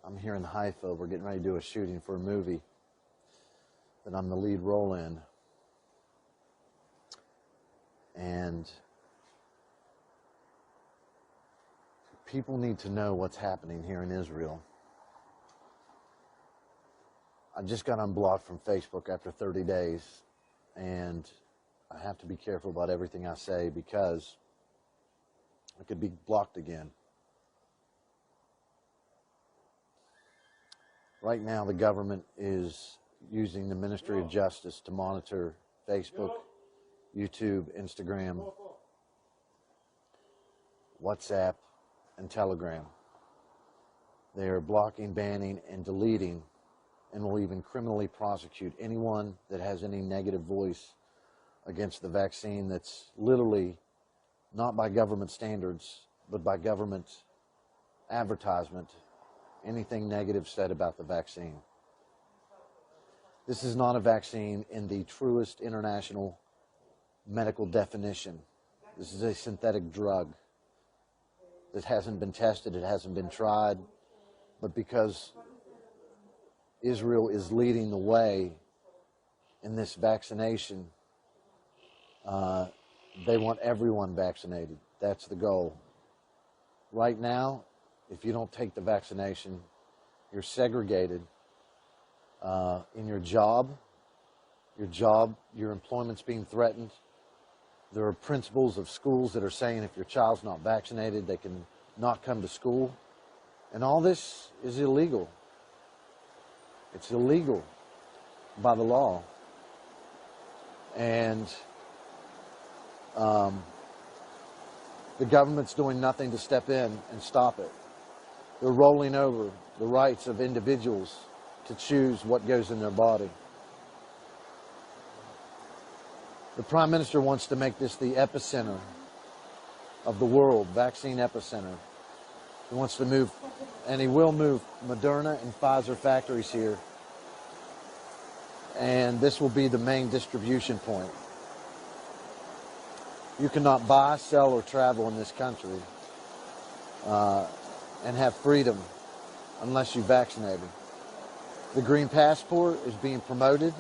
I'm here in Haifa. We're getting ready to do a shooting for a movie that I'm the lead role in. And people need to know what's happening here in Israel. I just got unblocked from Facebook after 30 days, and I have to be careful about everything I say because I could be blocked again. Right now, the government is using the Ministry of Justice to monitor Facebook, YouTube, Instagram, WhatsApp, and Telegram. They are blocking, banning, and deleting, and will even criminally prosecute anyone that has any negative voice against the vaccine that's literally not by government standards, but by government advertisement, anything negative said about the vaccine. This is not a vaccine in the truest international medical definition. This is a synthetic drug that hasn't been tested, it hasn't been tried, but because Israel is leading the way in this vaccination, they want everyone vaccinated. That's the goal. Right now, if you don't take the vaccination, you're segregated in your job. Your employment's being threatened. There are principals of schools that are saying if your child's not vaccinated, they can not come to school. And all this is illegal. It's illegal by the law. And the government's doing nothing to step in and stop it. They're rolling over the rights of individuals to choose what goes in their body. The Prime Minister wants to make this the epicenter of the world, vaccine epicenter. He wants to move, and he will move Moderna and Pfizer factories here. And this will be the main distribution point. You cannot buy, sell, or travel in this country and have freedom unless you're vaccinated. The Green Passport is being promoted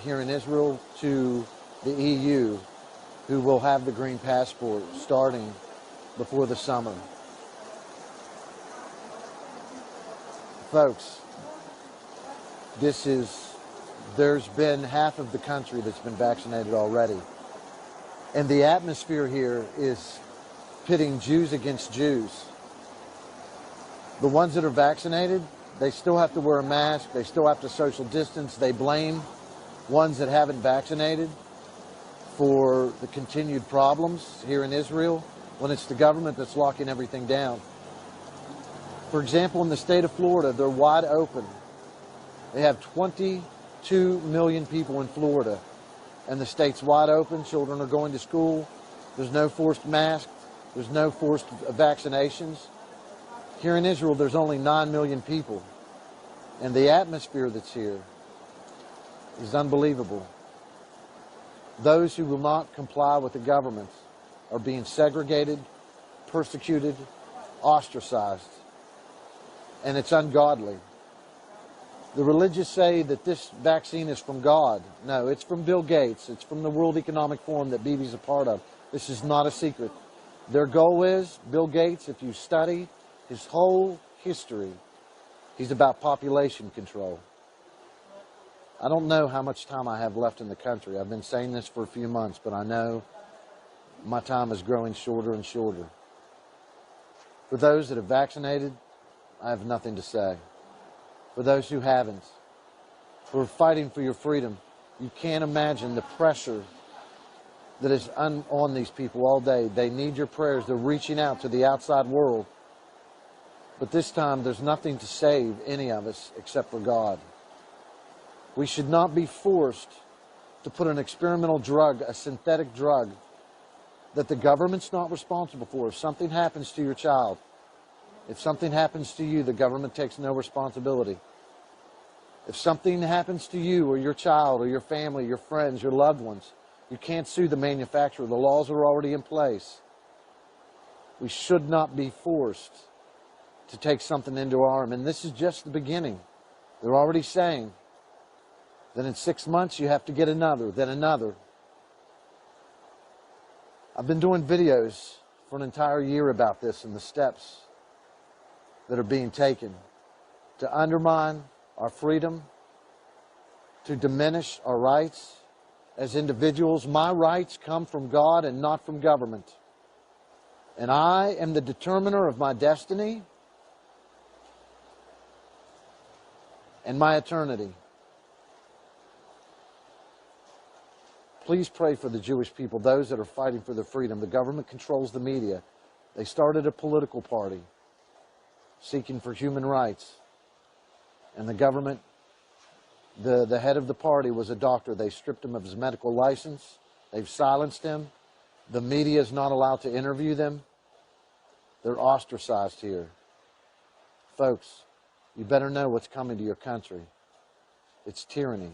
here in Israel to the EU, who will have the Green Passport starting before the summer. Folks, there's been half of the country that's been vaccinated already. And the atmosphere here is pitting Jews against Jews. The ones that are vaccinated, they still have to wear a mask. They still have to social distance. They blame ones that haven't vaccinated for the continued problems here in Israel when it's the government that's locking everything down. For example, in the state of Florida, they're wide open. They have 22 million people in Florida, and the state's wide open. Children are going to school. There's no forced masks. There's no forced vaccinations. Here in Israel, there's only 9 million people, and the atmosphere that's here is unbelievable. Those who will not comply with the government are being segregated, persecuted, ostracized, and it's ungodly. The religious say that this vaccine is from God. No, it's from Bill Gates. It's from the World Economic Forum that Bibi's a part of. This is not a secret. Their goal is, Bill Gates, if you study his whole history, he's about population control. I don't know how much time I have left in the country. I've been saying this for a few months, but I know my time is growing shorter and shorter. For those that have vaccinated, I have nothing to say. For those who haven't, who are fighting for your freedom, you can't imagine the pressure that is on these people all day. They need your prayers. They're reaching out to the outside world. But this time, there's nothing to save any of us except for God. We should not be forced to put an experimental drug, a synthetic drug, that the government's not responsible for. If something happens to your child, if something happens to you, the government takes no responsibility. If something happens to you or your child or your family, your friends, your loved ones, you can't sue the manufacturer. The laws are already in place. We should not be forced to take something into our arm. And this is just the beginning. They're already saying that in 6 months you have to get another, then another. I've been doing videos for an entire year about this and the steps that are being taken to undermine our freedom, to diminish our rights as individuals. My rights come from God and not from government. And I am the determiner of my destiny and my eternity. Please pray for the Jewish people, those that are fighting for their freedom. The government controls the media. They started a political party seeking for human rights. And the government, the head of the party was a doctor. They stripped him of his medical license. They've silenced him. The media is not allowed to interview them. They're ostracized here. Folks, you better know what's coming to your country. It's tyranny.